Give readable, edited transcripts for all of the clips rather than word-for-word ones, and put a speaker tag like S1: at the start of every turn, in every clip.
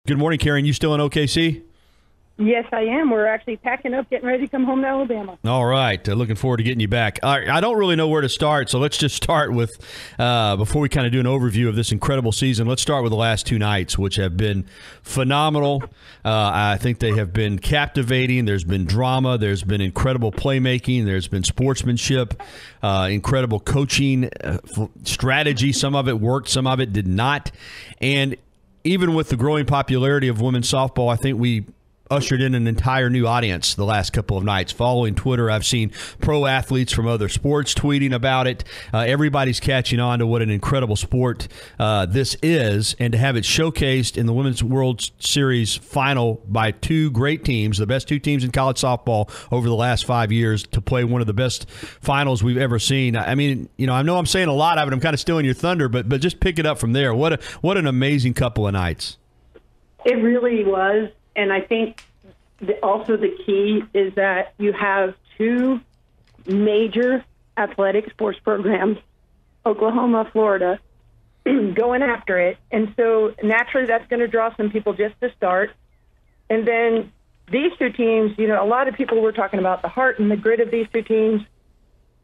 S1: Good morning, Karen. You still in OKC?
S2: Yes, I am. We're actually packing up, getting ready to come home to Alabama.
S1: All right. Looking forward to getting you back. I don't really know where to start, so let's just start with, before we kind of do an overview of this incredible season, let's start with the last two nights, which have been phenomenal. I think they have been captivating. There's been drama. There's been incredible playmaking. There's been sportsmanship, incredible coaching, strategy. Some of it worked, some of it did not. And even with the growing popularity of women's softball, I think we ushered in an entire new audience the last couple of nights. Following Twitter, I've seen pro athletes from other sports tweeting about it. Everybody's catching on to what an incredible sport this is, and to have it showcased in the Women's World Series final by two great teams, the best two teams in college softball over the last 5 years, to play one of the best finals we've ever seen. I mean, I know I'm saying a lot of it. I'm kind of stealing your thunder, but just pick it up from there. What an amazing couple of nights.
S2: It really was. And I think also the key is that you have two major athletic sports programs, Oklahoma, Florida, going after it. And so naturally that's going to draw some people just to start. And then these two teams, a lot of people were talking about the heart and the grit of these two teams,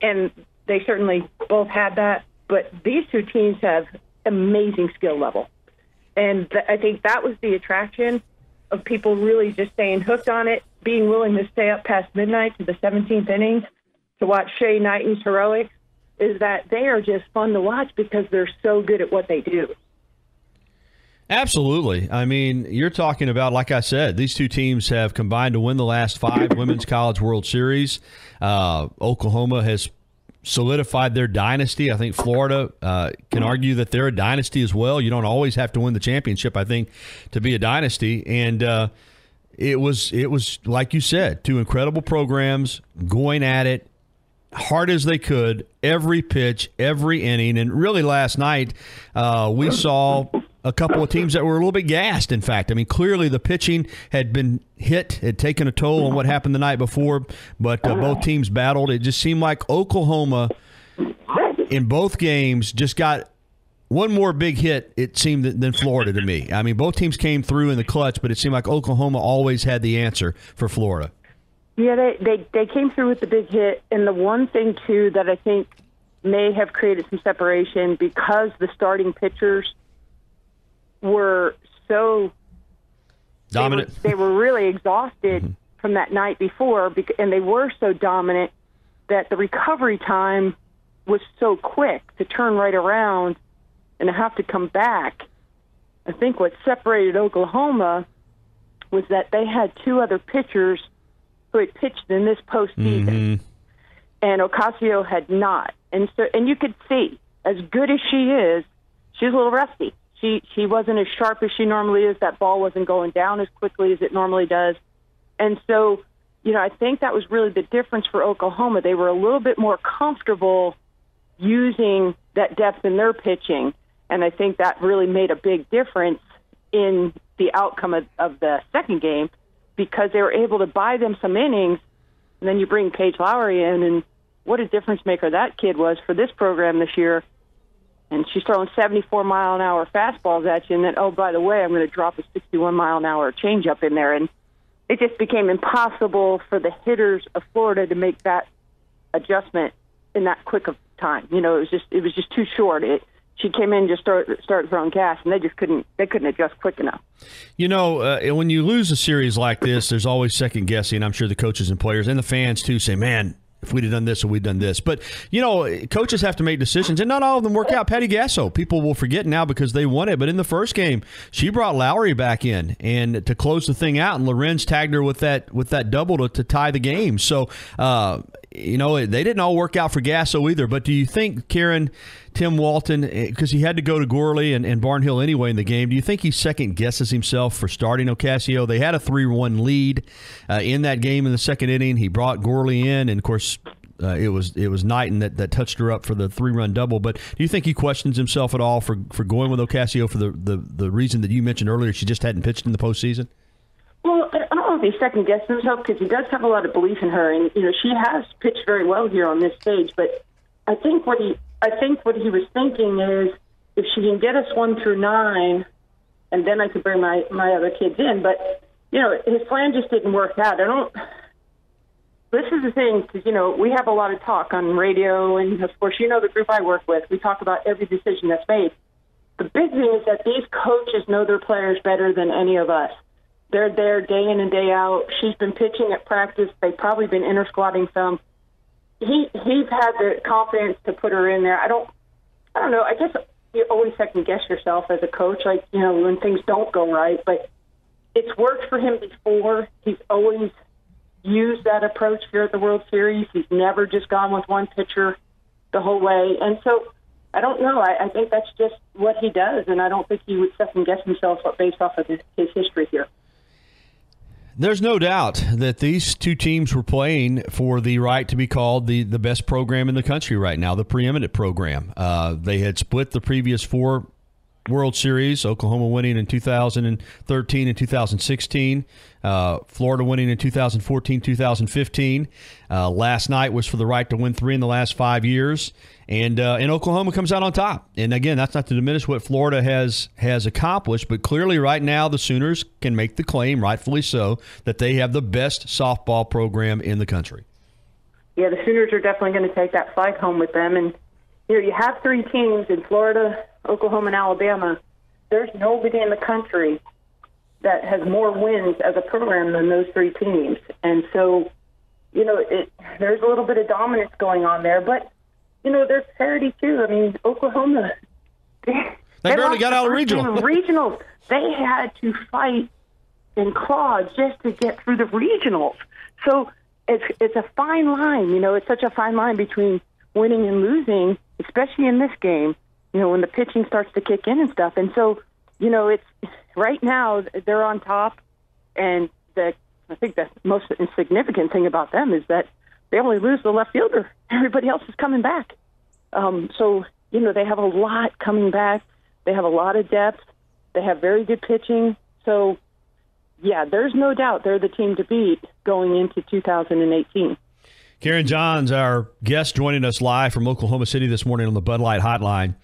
S2: and they certainly both had that. But these two teams have amazing skill level. And I think that was the attraction of people really just staying hooked on it, being willing to stay up past midnight to the 17th inning to watch Shea Knighton's heroics, is that they are just fun to watch because they're so good at what they do.
S1: Absolutely. I mean, you're talking about, like I said, these two teams have combined to win the last 5 Women's College World Series. Oklahoma has solidified their dynasty. I think Florida can argue that they're a dynasty as well. You don't always have to win the championship, I think, to be a dynasty. And it was like you said, two incredible programs going at it hard as they could, every pitch, every inning. And really last night we saw a couple of teams that were a little bit gassed, in fact. I mean, clearly the pitching had been hit, had taken a toll on what happened the night before, but both teams battled. It just seemed like Oklahoma in both games just got one more big hit, it seemed, than Florida to me. I mean, both teams came through in the clutch, but it seemed like Oklahoma always had the answer for Florida.
S2: Yeah, they came through with the big hit, and the one thing, too, that I think may have created some separation because the starting pitchers were so
S1: dominant.
S2: They were really exhausted from that night before, and they were so dominant that the recovery time was so quick to turn right around and to have to come back. I think what separated Oklahoma was that they had two other pitchers who had pitched in this postseason, and Ocasio had not. And you could see, as good as she is, she's a little rusty. She wasn't as sharp as she normally is. That ball wasn't going down as quickly as it normally does. And so, I think that was really the difference for Oklahoma. They were a little bit more comfortable using that depth in their pitching, and I think that really made a big difference in the outcome of the second game because they were able to buy them some innings, and then you bring Paige Lowry in, and what a difference maker that kid was for this program this year. And she's throwing 74-mile-an-hour fastballs at you, and then, oh, by the way, I'm going to drop a 61-mile-an-hour changeup in there. And it just became impossible for the hitters of Florida to make that adjustment in that quick of time. It was just too short. She came in and just started throwing gas, and they couldn't adjust quick enough.
S1: When you lose a series like this, there's always second guessing. I'm sure the coaches and players and the fans too say, "Man, if we'd have done this or we'd done this." But, coaches have to make decisions, and not all of them work out. Patty Gasso, people will forget now because they won it. But in the first game, she brought Lowry back in and to close the thing out, and Lorenz tagged her with that double to tie the game. So, they didn't all work out for Gasso either. But do you think, Karen, Tim Walton, because he had to go to Gorley and Barnhill anyway in the game, do you think he second guesses himself for starting Ocasio? They had a 3-1 lead in that game in the second inning. He brought Gorley in, and of course it was Knighton that touched her up for the 3-run double. But do you think he questions himself at all for going with Ocasio for the reason that you mentioned earlier? She just hadn't pitched in the postseason.
S2: Well, I don't know if he second guessed himself because he does have a lot of belief in her, and she has pitched very well here on this stage. But I think what he was thinking is if she can get us 1 through 9 and then I could bring my other kids in. But, his plan just didn't work out. This is the thing, because, we have a lot of talk on radio, and, of course, the group I work with, we talk about every decision that's made. The big thing is that these coaches know their players better than any of us. They're there day in and day out. She's been pitching at practice. They've probably been inter-squatting some. He's had the confidence to put her in there. I don't know. I guess you always second-guess yourself as a coach, when things don't go right. But it's worked for him before. He's always used that approach here at the World Series. He's never just gone with one pitcher the whole way. And so I don't know. I think that's just what he does, and I don't think he would second-guess himself based off of his history here.
S1: There's no doubt that these two teams were playing for the right to be called the best program in the country right now, the preeminent program. They had split the previous 4 World Series, Oklahoma winning in 2013 and 2016, Florida winning in 2014, 2015. Last night was for the right to win 3 in the last 5 years, and Oklahoma comes out on top. And again, that's not to diminish what Florida has accomplished, but clearly right now the Sooners can make the claim, rightfully so, that they have the best softball program in the country.
S2: Yeah, the Sooners are definitely going to take that flag home with them. And you have 3 teams in Florida, Oklahoma, and Alabama. There's nobody in the country that has more wins as a program than those 3 teams. And so, there's a little bit of dominance going on there. But, there's parity, too. I mean, Oklahoma,
S1: they barely got out of
S2: regionals. They had to fight and claw just to get through the regionals. So it's a fine line. It's such a fine line between winning and losing, especially in this game, when the pitching starts to kick in and stuff. And so, it's right now they're on top, and I think the most insignificant thing about them is that they only lose the left fielder. Everybody else is coming back. So, they have a lot coming back. They have a lot of depth. They have very good pitching. So, yeah, there's no doubt they're the team to beat going into 2018.
S1: Karen Johns, our guest, joining us live from Oklahoma City this morning on the Bud Light Hotline,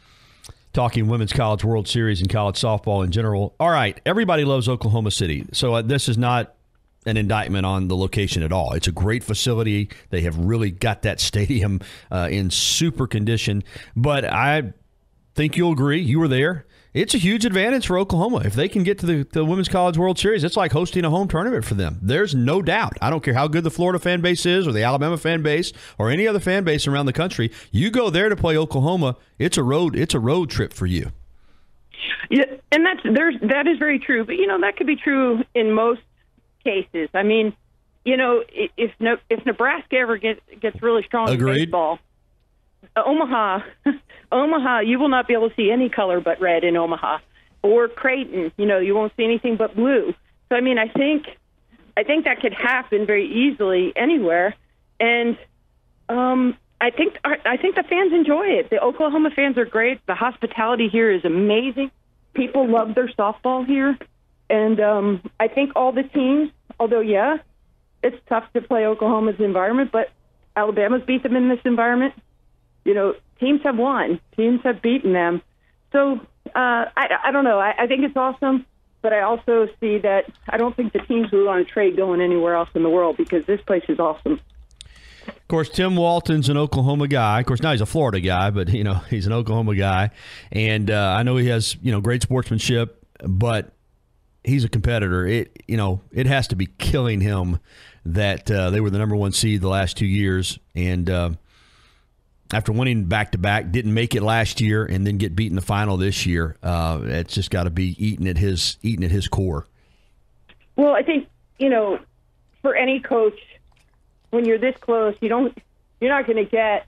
S1: talking Women's College World Series and college softball in general. All right, everybody loves Oklahoma City, so this is not an indictment on the location at all. It's a great facility. They have really got that stadium in super condition. But I think you'll agree, you were there, it's a huge advantage for Oklahoma. If they can get to the Women's College World Series, it's like hosting a home tournament for them. There's no doubt. I don't care how good the Florida fan base is or the Alabama fan base or any other fan base around the country. You go there to play Oklahoma, it's a road trip for you.
S2: Yeah, and that is very true. But, that could be true in most cases. I mean, if Nebraska ever gets really strong in baseball, Omaha, you will not be able to see any color but red in Omaha. Or Creighton, you won't see anything but blue. So, I mean, I think that could happen very easily anywhere. And I think the fans enjoy it. The Oklahoma fans are great. The hospitality here is amazing. People love their softball here. And I think all the teams, although, yeah, it's tough to play Oklahoma's environment, but Alabama's beat them in this environment. Teams have won. Teams have beaten them. So I don't know. I think it's awesome, but I also see that I don't think the teams will want to trade going anywhere else in the world because this place is awesome.
S1: Of course, Tim Walton's an Oklahoma guy. Of course, now he's a Florida guy, but, he's an Oklahoma guy. And I know he has, great sportsmanship, but he's a competitor. It has to be killing him that they were the number 1 seed the last 2 years. And after winning back-to-back, didn't make it last year and then get beat in the final this year. It's just got to be eating at his core.
S2: Well, I think, for any coach, when you're this close, you're not going to get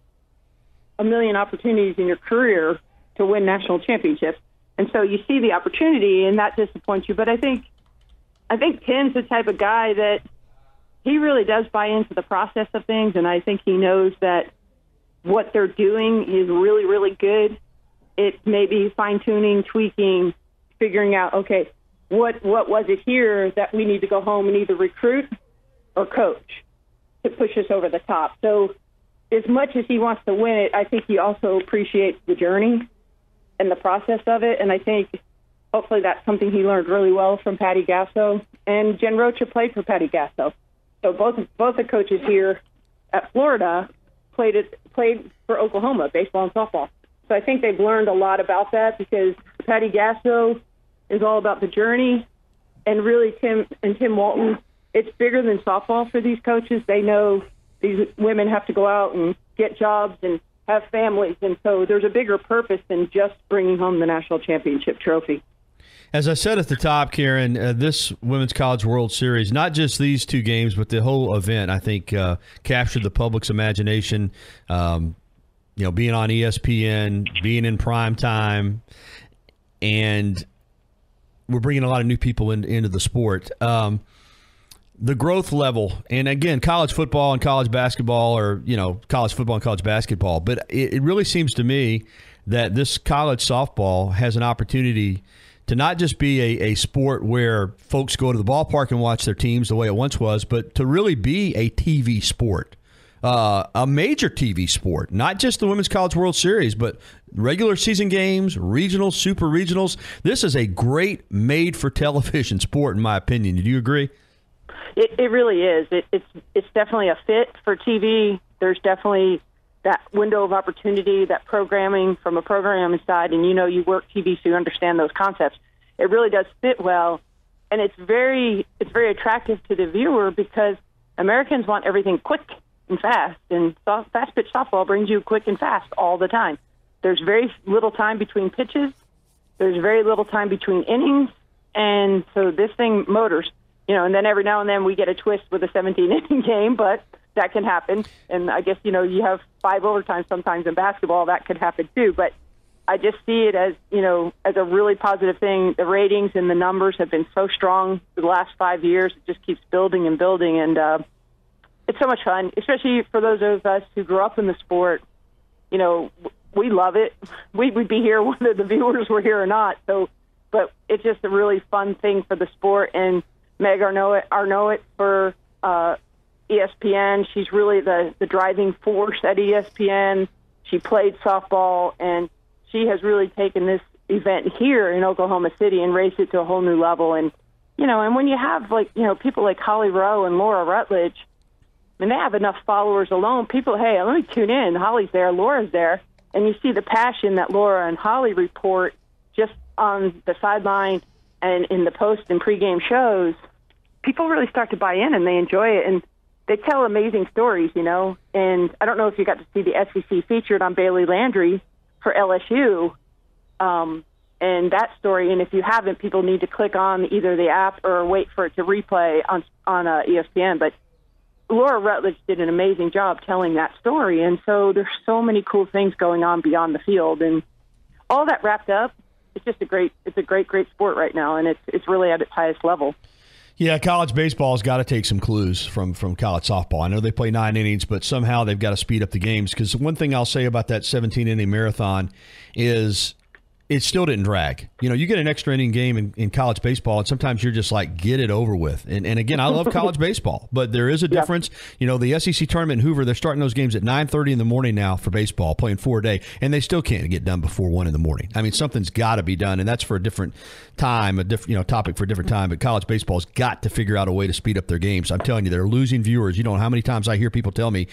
S2: a million opportunities in your career to win national championships. And so you see the opportunity, and that disappoints you. But I think Tim's the type of guy that he really does buy into the process of things, and I think he knows that what they're doing is really, really good. It's maybe fine-tuning, tweaking, figuring out, okay, what was it here that we need to go home and either recruit or coach to push us over the top. So as much as he wants to win it, I think he also appreciates the journey and the process of it. And I think hopefully that's something he learned really well from Patty Gasso. And Jen Rocha played for Patty Gasso. So both the coaches here at Florida played for Oklahoma, baseball and softball. So I think they've learned a lot about that because Patty Gasso is all about the journey. And really, Tim Walton, it's bigger than softball for these coaches. They know these women have to go out and get jobs and have families. And so there's a bigger purpose than just bringing home the national championship trophy.
S1: As I said at the top, Karen, this Women's College World Series, not just these two games, but the whole event, I think, captured the public's imagination. Being on ESPN, being in prime time, and we're bringing a lot of new people into the sport. The growth level, and again, college football and college basketball, or college football and college basketball, but it really seems to me that this college softball has an opportunity to not just be a sport where folks go to the ballpark and watch their teams the way it once was, but to really be a TV sport, a major TV sport, not just the Women's College World Series, but regular season games, regionals, super regionals. This is a great made-for-television sport, in my opinion. Do you agree?
S2: It really is. It's definitely a fit for TV. There's definitely that window of opportunity, that programming from a programming side, and you work TV, so you understand those concepts. It really does fit well, and it's very attractive to the viewer because Americans want everything quick and fast, and fast pitch softball brings you quick and fast all the time. There's very little time between pitches. There's very little time between innings, and so this thing motors. And then every now and then we get a twist with a 17-inning game, but that can happen. And I guess, you have 5 overtimes sometimes in basketball. That could happen too. But I just see it as, as a really positive thing. The ratings and the numbers have been so strong for the last 5 years. It just keeps building and building. And it's so much fun, especially for those of us who grew up in the sport. We love it. We'd be here whether the viewers were here or not. But it's just a really fun thing for the sport. And Meg Arnowit for ESPN. She's really the driving force at ESPN. She played softball, and she has really taken this event here in Oklahoma City and raised it to a whole new level. And, and when you have, people like Holly Rowe and Laura Rutledge, they have enough followers alone. People, hey, let me tune in. Holly's there, Laura's there. And you see the passion that Laura and Holly report just on the sideline and in the post and pregame shows. People really start to buy in, and they enjoy it. And they tell amazing stories, And I don't know if you got to see the SEC featured on Bailey Landry for LSU and that story. And if you haven't, people need to click on either the app or wait for it to replay on ESPN. But Laura Rutledge did an amazing job telling that story. And so there's so many cool things going on beyond the field. And all that wrapped up, it's just a great sport right now. And it's really at its highest level.
S1: Yeah, college baseball's got to take some clues from college softball. I know they play 9 innings, but somehow they've got to speed up the games. Because one thing I'll say about that 17-inning marathon is it still didn't drag. You get an extra inning game in college baseball, and sometimes you're just like, get it over with. And again, I love college baseball, but there is a difference. The SEC tournament in Hoover, they're starting those games at 9:30 in the morning now for baseball, playing 4 a day, and they still can't get done before 1 in the morning. I mean, something's got to be done, and that's for a different time, topic for a different time. But college baseball's got to figure out a way to speed up their games. I'm telling you, they're losing viewers. You don't know how many times I hear people tell me,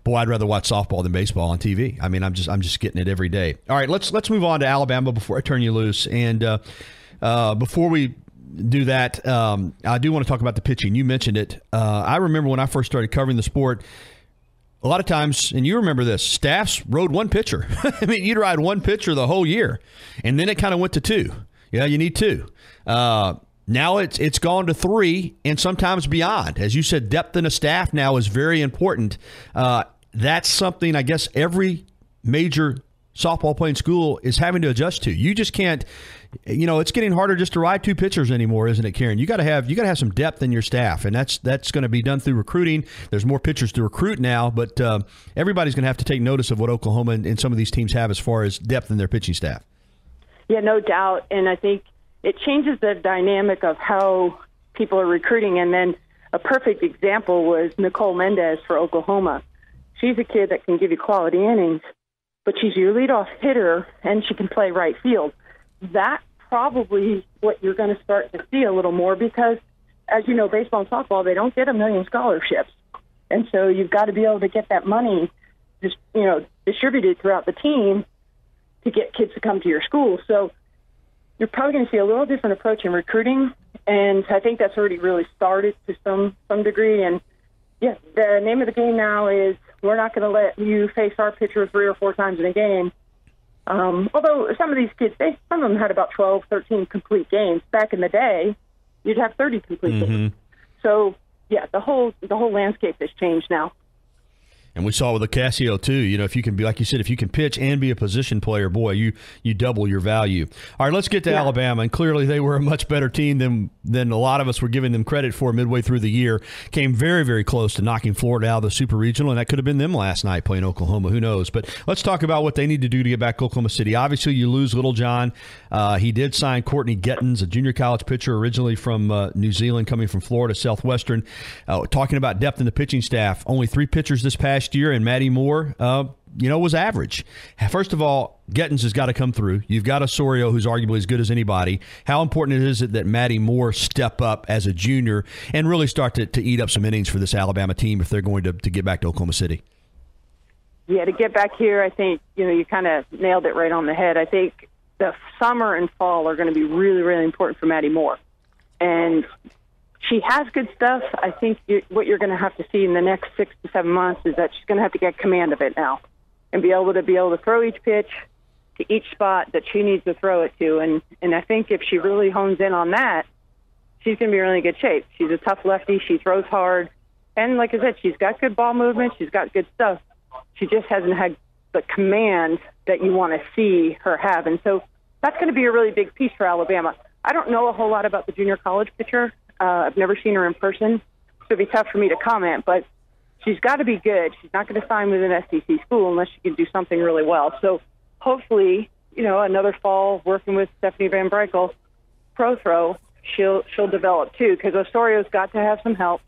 S1: "Boy, I'd rather watch softball than baseball on TV." I mean, I'm just getting it every day. All right, let's move on to Alabama before I turn you loose. And before we do that, I do want to talk about the pitching. You mentioned it. I remember when I first started covering the sport, a lot of times, and you remember this, staffs rode one pitcher. I mean, you'd ride one pitcher the whole year, and then it kind of went to 2. Yeah, you need 2. Now it's gone to 3, and sometimes beyond. As you said, depth in a staff now is very important. That's something I guess every major softball playing school is having to adjust to. You just can't, it's getting harder just to ride 2 pitchers anymore, isn't it, Karen? You got to have some depth in your staff, and that's going to be done through recruiting. There's more pitchers to recruit now, but everybody's going to have to take notice of what Oklahoma and some of these teams have as far as depth in their pitching staff.
S2: Yeah, no doubt, and I think it changes the dynamic of how people are recruiting. And then a perfect example was Nicole Mendez for Oklahoma. She's a kid that can give you quality innings, but she's your leadoff hitter, and she can play right field. That probably what you're going to start to see a little more because, as you know, baseball and softball, they don't get 1 million scholarships. And so you've got to be able to get that money just, distributed throughout the team to get kids to come to your school. So you're probably going to see a little different approach in recruiting, and I think that's already really started to some degree. And, yeah, the name of the game now is we're not going to let you face our pitcher 3 or 4 times in a game. Although some of these kids, some of them had about 12, 13 complete games. Back in the day, you'd have 30 complete games. So, yeah, the whole landscape has changed now.
S1: And we saw with Ocasio too. If you can be, like you said, if you can pitch and be a position player, boy, you double your value. All right, let's get to Alabama. And clearly, they were a much better team than a lot of us were giving them credit for midway through the year. Came very, very close to knocking Florida out of the Super Regional, and that could have been them last night playing Oklahoma. Who knows? But let's talk about what they need to do to get back to Oklahoma City. Obviously, you lose Little John. He did sign Courtney Gettins, a junior college pitcher originally from New Zealand, coming from Florida Southwestern. Talking about depth in the pitching staff, only 3 pitchers this past year, and Maddie Moore, was average. First of all, Gettins has got to come through. You've got Osorio, who's arguably as good as anybody. How important is it that Maddie Moore step up as a junior and really start to eat up some innings for this Alabama team if they're going to get back to Oklahoma City?
S2: Yeah, to get back here, I think, you kind of nailed it right on the head. I think the summer and fall are going to be really, really important for Maddie Moore. And she has good stuff. I think what you're going to have to see in the next 6 to 7 months is that she's going to have to get command of it now and be able to throw each pitch to each spot that she needs to throw it to. And I think if she really hones in on that, she's going to be in really good shape. She's a tough lefty. She throws hard. And like I said, she's got good ball movement. She's got good stuff. She just hasn't had the command that you want to see her have. And so that's going to be a really big piece for Alabama. I don't know a whole lot about the junior college pitcher. I've never seen her in person, so it'd be tough for me to comment, but she's got to be good. She's not going to sign with an SEC school unless she can do something really well. So hopefully, another fall working with Stephanie Van Breikel, pro throw, she'll develop too, because Osorio's got to have some help.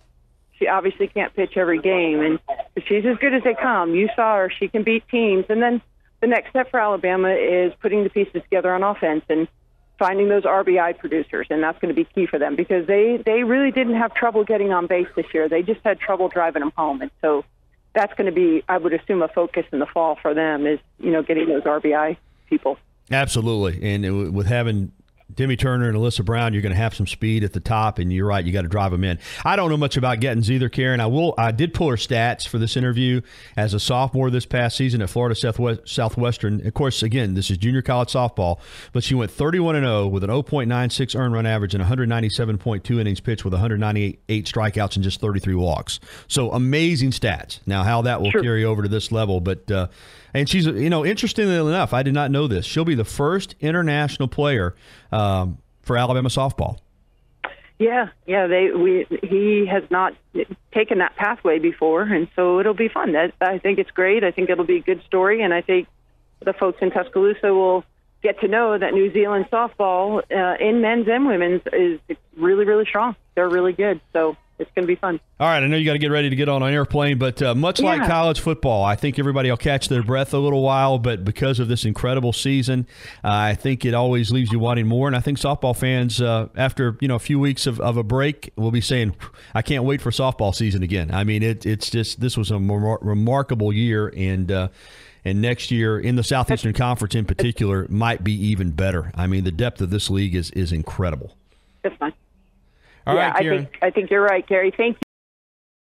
S2: She obviously can't pitch every game, and she's as good as they come. You saw her. She can beat teams. And then the next step for Alabama is putting the pieces together on offense and finding those RBI producers, and that's going to be key for them because they really didn't have trouble getting on base this year. They just had trouble driving them home, and so that's going to be, I would assume, a focus in the fall for them is, getting those RBI people.
S1: Absolutely, and with having Demi Turner and Alyssa Brown, you're going to have some speed at the top, and you're right, you got to drive them in. I don't know much about Gettins either, Karen. I did pull her stats for this interview as a sophomore this past season at Florida Southwestern. Of course, again, this is junior college softball, but she went 31-0 with an 0.96 earned run average and 197.2 innings pitched with 198 strikeouts and just 33 walks. So amazing stats. Now, how that will carry over to this level, but and she's, interestingly enough, I did not know this. She'll be the first international player for Alabama softball.
S2: Yeah. He has not taken that pathway before, and so it'll be fun. I think it's great. I think it'll be a good story, and I think the folks in Tuscaloosa will get to know that New Zealand softball in men's and women's is really, really strong. They're really good, so it's going to be fun. All
S1: right, I know you got to get ready to get on an airplane, but much like college football, I think everybody will catch their breath a little while, but because of this incredible season, I think it always leaves you wanting more, and I think softball fans, after a few weeks of a break, will be saying, I can't wait for softball season again. I mean, it's just, this was a remarkable year, and next year in the Southeastern Conference in particular might be even better. I mean, the depth of this league is incredible.
S2: That's fine.
S1: All right, Karen.
S2: I think you're right, Gary. Thank you.